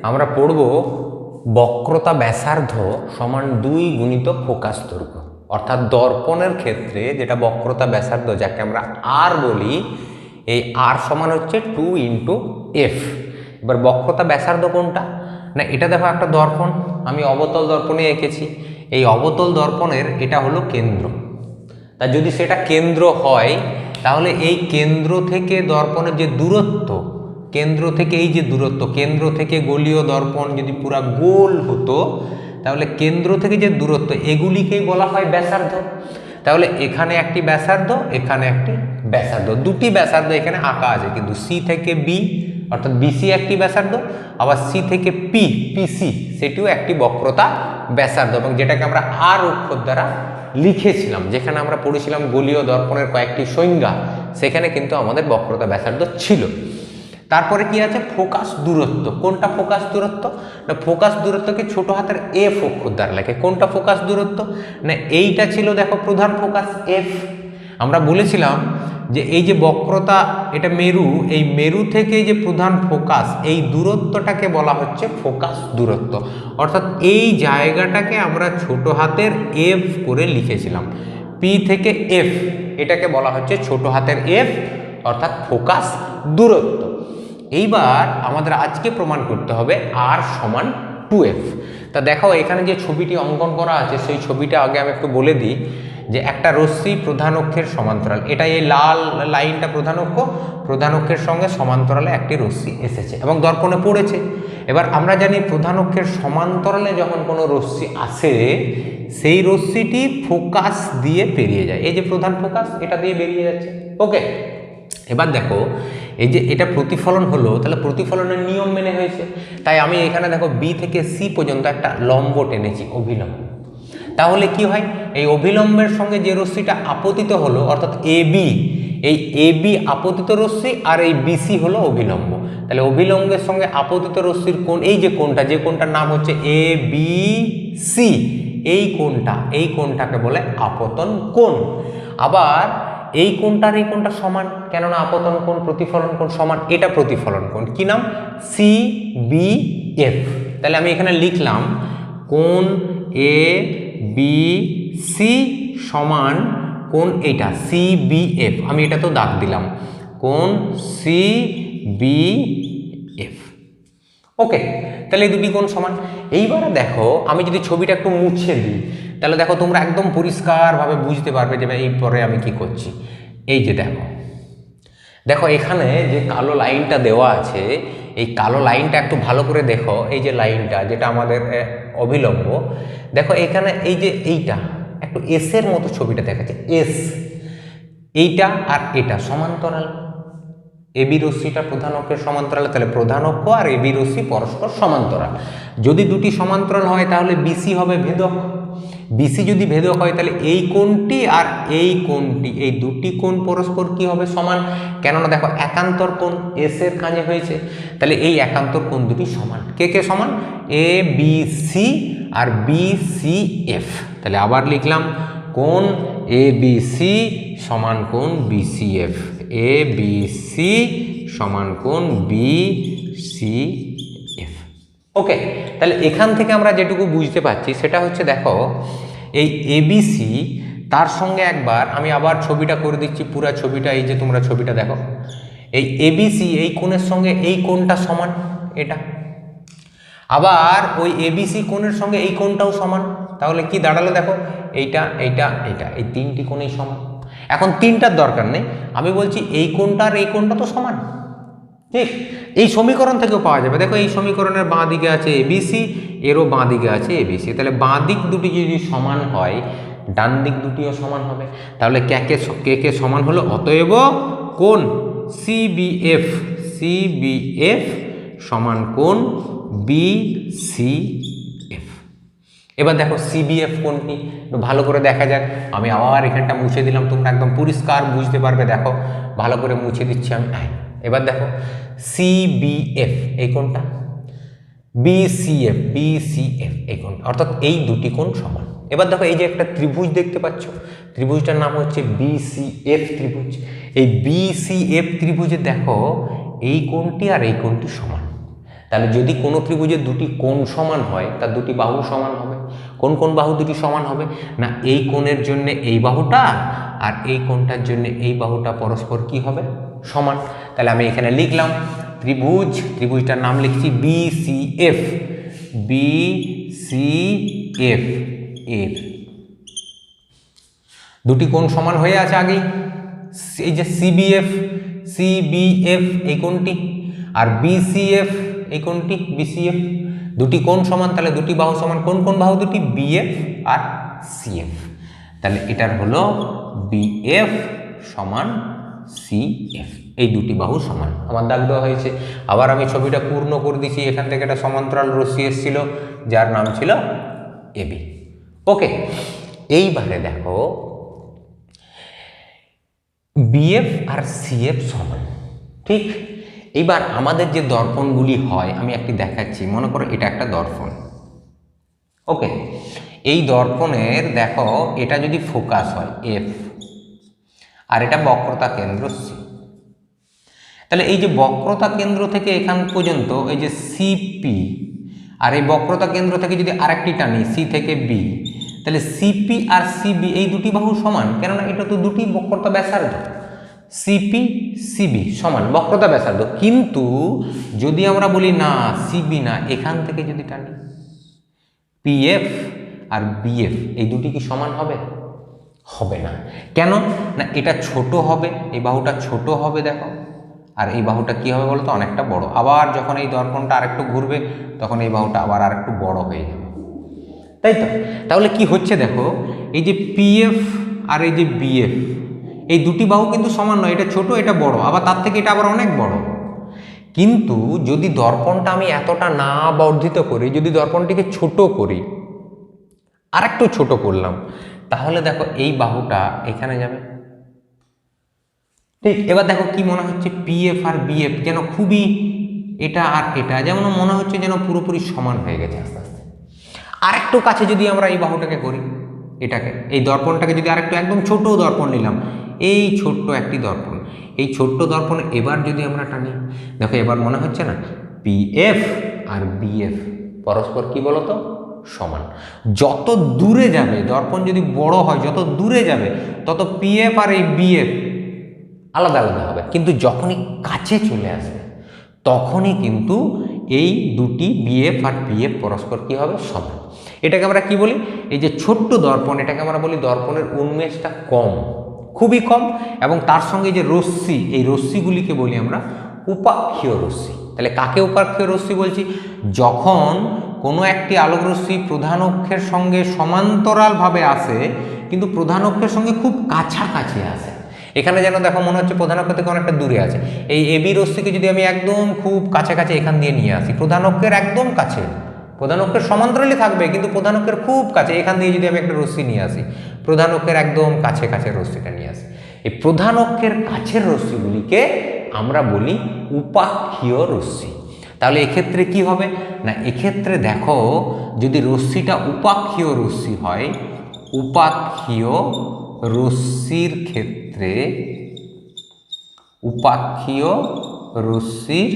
আমরা পড়ব বক্রতা ব্যাসার্ধ সমান 2 গুণিত ফোকাস দৈর্ঘ্য, অর্থাৎ দর্পণের ক্ষেত্রে যেটা বক্রতা ব্যাসার্ধ যাকে আমরা আর বলি, এই আর সমান হচ্ছে 2 ইন্টু এফ। এবার বক্রতা ব্যাসার্ধ কোনটা না, এটা দেখো একটা দর্পণ, আমি অবতল দর্পণে এঁকেছি। এই অবতল দর্পণের এটা হলো কেন্দ্র। তা যদি সেটা কেন্দ্র হয় তাহলে এই কেন্দ্র থেকে দর্পণের যে দূরত্ব, কেন্দ্র থেকে এই যে দূরত্ব, কেন্দ্র থেকে গোলীয় দর্পণ যদি পুরা গোল হতো তাহলে কেন্দ্র থেকে যে দূরত্ব এগুলিকেই বলা হয় ব্যাসার্ধ। তাহলে এখানে একটি ব্যাসার্ধ, এখানে একটি ব্যাসার্ধ, দুটি ব্যাসার্ধ এখানে আঁকা আছে, কিন্তু সি থেকে বি অর্থাৎ বিসি একটি ব্যাসার্ধ, আবার সি থেকে পি পিসি সেটিও একটি বক্রতা ব্যাসার্ধ, এবং যেটাকে আমরা আর অক্ষর দ্বারা লিখেছিলাম। যেখানে আমরা পড়েছিলাম গোলীয় দর্পণের কয়েকটি সংজ্ঞা, সেখানে কিন্তু আমাদের বক্রতা ব্যাসার্ধ ছিল। তারপরে কি আছে, ফোকাস দূরত্ব। কোনটা ফোকাস দূরত্ব না, ফোকাস দূরত্বকে ছোট হাতের এফ অক্ষর দ্বারা লেখে। কোনটা ফোকাস দূরত্ব না, এইটা ছিল দেখো প্রধান ফোকাস এফ। আমরা বলেছিলাম যে এই যে বক্রতা, এটা মেরু, এই মেরু থেকে যে প্রধান ফোকাস, এই দূরত্বটাকে বলা হচ্ছে ফোকাস দূরত্ব। অর্থাৎ এই জায়গাটাকে আমরা ছোট হাতের এফ করে লিখেছিলাম, পি থেকে এফ, এটাকে বলা হচ্ছে ছোট হাতের এফ অর্থাৎ ফোকাস দূরত্ব। এইবার আমাদের আজকে প্রমাণ করতে হবে আর সমান 2f। তা দেখো এখানে যে ছবিটি অঙ্কন করা আছে সেই ছবিটা আগে আমি একটু বলে দিই, যে একটা রশ্মি প্রধান অক্ষের সমান্তরাল, এটা এই লাল লাইনটা প্রধান অক্ষের সঙ্গে সমান্তরালে একটি রশ্মি এসেছে এবং দর্পণে পড়েছে। এবার আমরা জানি প্রধান অক্ষের সমান্তরালে যখন কোনো রশ্মি আসে সেই রশ্মিটি ফোকাস দিয়ে পেরিয়ে যায়। এই যে প্রধান ফোকাস, এটা দিয়ে বেরিয়ে যাচ্ছে। ওকে, এবার দেখো এই যে এটা প্রতিফলন হলো, তাহলে প্রতিফলনের নিয়ম মেনে হয়েছে। তাই আমি এখানে দেখো বি থেকে সি পর্যন্ত একটা লম্ব টেনেছি, অভিলম্ব। তাহলে কি হয়, এই অভিলম্বের সঙ্গে যে রশ্মিটা আপতিত হলো অর্থাৎ এ বি, এই এ বি আপতিত রশ্মি আর এই বিসি হলো অভিলম্ব। তাহলে অভিলম্বের সঙ্গে আপতিত রশ্মির কোণ, এই যে কোণটা, যে কোণটার নাম হচ্ছে এ বি সি, এই কোণটাকে বলে আপতন কোণ। আবার এই কোণটার এই কোণটা সমান, কেননা আপতন কোণ প্রতিফলন কোণ সমান, এটা প্রতিফলন কোণ, কি নাম, সি বি এফ। তাহলে আমি এখানে লিখলাম কোণ এ বি সি সমান কোণ এইটা সি বি এফ, আমি এটা তো দাগ দিলাম, কোণ সি বি এফ। ওকে, তাহলে এই দুটি কোণ সমান। এইবারে দেখো আমি যদি ছবিটা একটু মুছে দিই তাহলে দেখো তোমরা একদম পরিষ্কারভাবে বুঝতে পারবে যে এই পরে আমি কি করছি। এই যে দেখো এখানে যে কালো লাইনটা দেওয়া আছে, এই কালো লাইনটা একটু ভালো করে দেখো, এই যে লাইনটা যেটা আমাদের অভিলম্ব, দেখো এখানে এই যে এইটা একটু এস এর মতো ছবিটা দেখাচ্ছে, এস, এইটা আর এটা সমান্তরাল। এবি রশ্মিটা প্রধান অক্ষের সমান্তরাল, তাহলে প্রধান অক্ষ আর এবি রশ্মি পরস্পর সমান্তরাল। যদি দুটি সমান্তরাল হয় তাহলে বিসি হবে ভেদক। বিসি যদি ভেদক হয় তাহলে এই কোণটি আর এই কোণটি, এই দুটি কোণ পরস্পর কি হবে, সমান। কেননা দেখো একান্তর কোণ এস এর কাজে হয়েছে, তাহলে এই একান্তর কোণ দুটি সমান। কে সমান, A B C R B C F. তাহলে আবার লিখলাম কোণ এ বি সি সমান কোণ B C F, A B C সমান কোণ বি সি এফ। ওকে, তাহলে এখান থেকে আমরা যেটুকু বুঝতে পারছি সেটা হচ্ছে, দেখো এই এবিসি তার সঙ্গে একবার আমি আবার ছবিটা করে দিচ্ছি, পুরো ছবিটা, এই যে তোমরা ছবিটা দেখো, এই এবিসি এই কোণের সঙ্গে এই কোণটা সমান, এটা আবার ওই এবিসি কোণের সঙ্গে এই কোণটাও সমান। তাহলে কি দাঁড়ালো দেখো, এইটা এইটা এইটা, এই তিনটি কোণই সমান। এখন তিনটার দরকার নেই, আমি বলছি এই কোণটা আর এই কোণটা তো সমান, ঠিক? এই সমীকরণ থেকেও পাওয়া যাবে। দেখো এই সমীকরণের বাঁ দিকে আছে এবিসি, এরও বাঁ দিকে আছে এবিসি, তাহলে বাঁ দিক দুটি যদি সমান হয় ডান দিক দুটিও সমান হবে। তাহলে কে সমান হলো, অতএব কোণ সিবিএফ সমান কোণ বিসিএফ। এবার দেখো সিবিএফ কোণটি একটু ভালো করে দেখা যাক। আমি আবার এখানটা মুছে দিলাম, তোমরা একদম পরিষ্কার বুঝতে পারবে। দেখো ভালো করে মুছে দিচ্ছি আমি। এবার দেখো সিবিএফ এই কোণটা, বিসিএফ এই কোণ, অর্থাৎ এই দুটি কোণ সমান। এবার দেখো এই যে একটা ত্রিভুজ দেখতে পাচ্ছ, ত্রিভুজটার নাম হচ্ছে বিসিএফ ত্রিভুজ। এই বিসিএফ ত্রিভুজে দেখো এই কোণটি আর এই কোণটি সমান। তাহলে যদি কোনো ত্রিভুজের দুটি কোণ সমান হয় তার দুটি বাহু সমান হবে। কোন কোন বাহু দুটি সমান হবে? না এই কোণের জন্য এই বাহুটা আর এই কোণটার জন্য এই বাহুটা পরস্পর কি হবে? সমান। তাহলে আমি এখানে লিখলাম ত্রিভুজটার নাম লিখছি BCF। BCF এর দুটি কোণ সমান হয়ে আছে আগেই। এই যে CBF এই কোণটি আর BCF এই কোণটি BCF, দুটি কোণ সমান, তাহলে দুটি বাহু সমান। কোন কোন বাহু দুটি? BF আর CF। তাহলে এটার হলো BF সমান CF, এই দুটি বাহু সমান। আমার দাগ দেওয়া হয়েছে। আবার আমি ছবিটা পূর্ণ করে দিচ্ছি। এখান থেকে একটা সমান্তরাল রশ্মি এসেছিল যার নাম ছিল AB। ওকে, এইবারে দেখো BF আর CF সমান, ঠিক। এবার আমাদের যে দর্পণগুলি হয় আমি একটি দেখাচ্ছি। মনে করো এটা একটা দর্পণ। ওকে, এই দর্পণের দেখো এটা যদি ফোকাস হয় F আর এটা বক্রতা কেন্দ্র C, তাহলে এই যে বক্রতা কেন্দ্র থেকে এখান পর্যন্ত এই যে CP আর এই বক্রতা কেন্দ্র থেকে যদি আরেকটি টানি C থেকে B, তাহলে CP আর CB এই দুটি বাহু সমান, কেননা এটা তো দুটি বক্রতা ব্যাসার্ধ। CP CB সমান বক্রতা ব্যাসার্ধ। কিন্তু যদি আমরা বলি না CB না, এখান থেকে যদি টানি PF আর BF এই দুটি কি সমান হবে? হবে না। কেন? না এটা ছোট হবে, এই বাহুটা ছোট হবে দেখো, আর এই বাহুটা কি হবে বলতো? অনেকটা বড়। আবার যখন এই দর্পণটা আরেকটু ঘুরবে তখন এই বাহুটা আবার আরেকটু বড় হয়ে যাবে, তাই তো? তাহলে কি হচ্ছে দেখো, এই যে PF আর এই যে BF এই দুটি বাহু কিন্তু সমান নয়, এটা ছোট এটা বড়, আবার তার থেকে এটা আবার অনেক বড়। কিন্তু যদি দর্পণটা আমি এতটা না বর্ধিত করি, যদি দর্পণটিকে ছোট করি, আরেকটু ছোট করলাম, তাহলে দেখো এই বাহুটা এখানে যাবে, ঠিক। এবার দেখো কি মনে হচ্ছে? PF আর BF যেন খুবই, এটা আর এটা যেমন মনে হচ্ছে যেন পুরোপুরি সমান হয়ে গেছে আস্তে আস্তে। আরেকটু কাছে যদি আমরা এই বাহুটাকে করি, এটাকে এই দর্পণটাকে যদি আরেকটু একদম ছোট দর্পণ নিলাম, এই ছোট্ট একটি দর্পণ, এই ছোট্ট দর্পণ এবার যদি আমরা টানি, দেখো এবার মনে হচ্ছে না PF আর BF পরস্পর কি বলতো? সমান। যত দূরে যাবে দর্পণ যদি বড় হয়, যত দূরে যাবে তত PF আর এই BF আলাদা আলাদা হবে। কিন্তু যখনই কাছে চলে আসবে তখনই কিন্তু এই দুটি BF আর PF পরস্পর কি হবে? সমান। এটাকে আমরা কি বলি? এই যে ছোট্ট দর্পণ, এটাকে আমরা বলি দর্পণের উন্মেষটা কম, খুবই কম, এবং তার সঙ্গে যে রশ্মি, এই রশ্মিগুলিকে বলি আমরা উপাক্ষীয় রশ্মি। তাহলে কাকে উপাক্ষীয় রশ্মি বলছি? যখন কোনো একটি আলোক রশ্মি প্রধান অক্ষের সঙ্গে সমান্তরালভাবে আসে কিন্তু প্রধান অক্ষের সঙ্গে খুব কাছাকাছি আসে। এখানে যেন দেখো মনে হচ্ছে প্রধান অক্ষ থেকে অনেকটা দূরে আছে। এই AB রশ্মিকে যদি আমি একদম খুব কাছাকাছি এখান দিয়ে নিয়ে আসি, প্রধান অক্ষের একদম কাছে, প্রধান অক্ষের সমান্তরালই থাকবে কিন্তু প্রধান অক্ষের খুব কাছে, এখান দিয়ে যদি আমি একটা রশ্মি নিয়ে আসি, প্রধান অক্ষের একদম কাছে কাছে রশ্মিটা নিয়ে আসি, এই প্রধান অক্ষের কাছের রশ্মিগুলিকে আমরা বলি উপাক্ষীয় রশ্মি। তাহলে এক্ষেত্রে কি হবে না, এক্ষেত্রে দেখো যদি রশ্মিটা উপাক্ষীয় রশ্মি হয়, উপাক্ষীয় রশ্মির ক্ষেত্রে, উপাক্ষীয় রশ্মির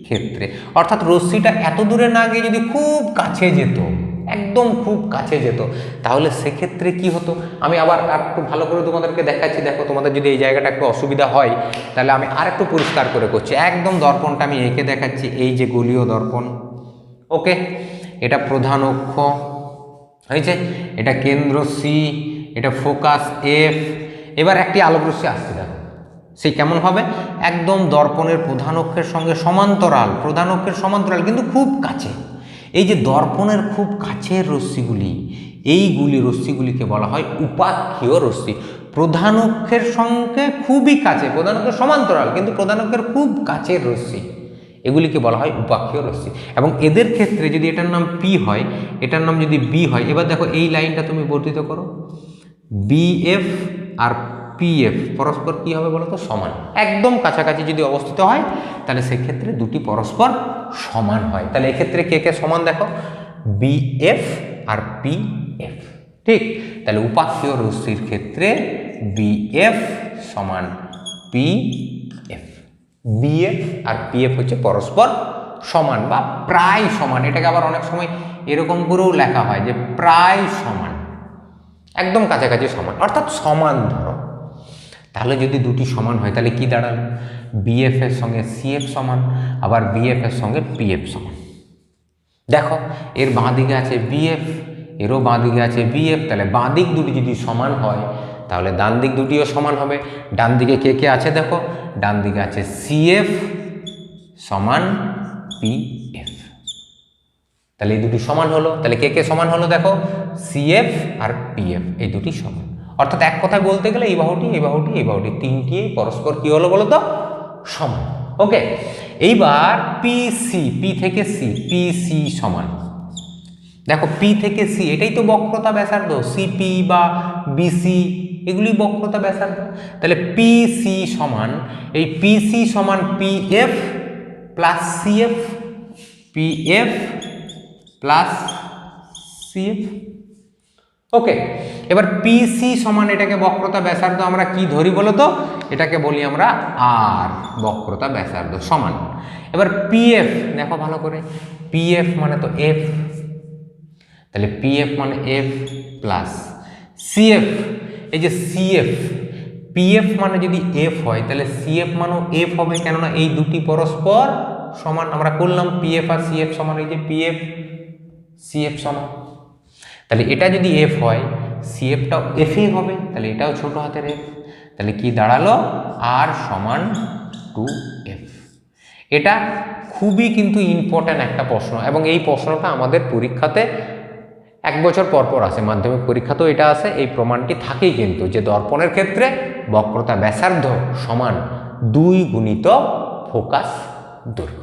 ক্ষেত্রে অর্থাৎ রশ্মিটা এত দূরে না গিয়ে যদি খুব কাছে যেত, একদম খুব কাছে যেত, তাহলে সেক্ষেত্রে কি হতো? আমি আবার একটু ভালো করে তোমাদেরকে দেখাচ্ছি। দেখো তোমাদের যদি এই জায়গাটা একটু অসুবিধা হয় তাহলে আমি আরেকটু পরিষ্কার করে করছি। একদম দর্পণটা আমি এঁকে দেখাচ্ছি, এই যে গোলীয় দর্পণ। ওকে, এটা প্রধান অক্ষ হয়েছে, এটা কেন্দ্র C, এটা ফোকাস F। এবার একটি আলোক রশ্মি আসছে, দেখো সে কেমন হবে? একদম দর্পণের প্রধান অক্ষের সঙ্গে সমান্তরাল, প্রধান অক্ষের সমান্তরাল কিন্তু খুব কাছে। এই যে দর্পণের খুব কাছের রশ্মিগুলি, এইগুলি রশ্মিগুলিকে বলা হয় উপাক্ষীয় রশ্মি। প্রধান অক্ষের সঙ্গে খুবই কাছে, প্রধান অক্ষের সমান্তরাল কিন্তু প্রধান অক্ষের খুব কাছের রশ্মি, এগুলিকে বলা হয় উপাক্ষীয় রশ্মি। এবং এদের ক্ষেত্রে যদি এটার নাম P হয়, এটার নাম যদি B হয়, এবার দেখো এই লাইনটা তুমি বর্ধিত করো, BF আর PF পরস্পর কি হবে বলো তো? সমান। একদম কাছাকাছি যদি অবস্থিত হয় তাহলে সেক্ষেত্রে দুটি পরস্পর সমান হয়। তাহলে এক্ষেত্রে কে কে সমান দেখো? BF আর PF, ঠিক। তাহলে উপাক্ষীয় রশ্মির ক্ষেত্রে BF সমান PF, BF আর PF হচ্ছে পরস্পর সমান বা প্রায় সমান। এটাকে আবার অনেক সময় এরকম করেও লেখা হয় যে প্রায় সমান, একদম কাছাকাছি সমান, অর্থাৎ সমান ধরো। তাহলে যদি দুটি সমান হয় তাহলে কি দাঁড়ালো? বিএফ এর সঙ্গে সিএফ সমান, আবার বিএফ এর সঙ্গে পিএফ সমান। দেখো এর বাঁ দিকে আছে বিএফ, এরও বাঁ দিকে আছে বিএফ, তাহলে বাঁ দিক দুটি যদি সমান হয় তাহলে ডান দিক দুটিও সমান হবে। ডান দিকে কে কে আছে দেখো, ডান দিকে আছে সিএফ সমান পিএফ, তাহলে এই দুটি সমান হলো। তাহলে কে কে সমান হলো দেখো, সিএফ আর পিএফ এই দুটি সমান। অর্থাৎ এক কথায় বলতে গেলে এই বাহুটি এই বাহুটি এই বাহুটি তিনটি পরস্পর কি হলো বলো তো, সমান। ওকে, এইবার পিসি, পি থেকে সি, পিসি সমান, দেখো পি থেকে সি এটাই তো বক্রতা ব্যাসার্ধ, সিপি বা বিসি এগুলি বক্রতা ব্যাসার্ধ। তাহলে পিসি সমান, এই পিসি সমান PF plus CF, PF plus CF. Okay, এবার পিসি সমান এটাকে বক্রতা ব্যাসার্ধ আমরা কি ধরি বলো তো, এটাকে বলি আমরা আর, বক্রতা ব্যাসার্ধ সমান। এবার পিএফ দেখো ভালো করে, পিএফ মানে তো এফ, তাহলে পিএফ মানে এফ প্লাস সিএফ, এই যে সিএফ, পিএফ মানে যদি এফ হয় তাহলে সিএফ মানেও এফ হবে, কেননা এই দুটি পরস্পর সমান। আমরা করলাম পিএফ আর সিএফ সমান, এই যে পিএফ সিএফ সমান, তাহলে এটা যদি এফ হয় সিএফটাও এফই হবে, তাহলে এটাও ছোট হাতের এফ, তাহলে কি দাঁড়ালো আর সমান 2f। এটা খুবই কিন্তু ইম্পর্ট্যান্ট একটা প্রশ্ন, এবং এই প্রশ্নটা আমাদের পরীক্ষাতে 1 বছর পর পর আসে, মাধ্যমিক পরীক্ষাতেও এটা আসে। এই প্রমাণটি থাকেই কিন্তু যে দর্পণের ক্ষেত্রে বক্রতা ব্যাসার্ধ সমান 2 গুণিত ফোকাস দৈর্ঘ্য।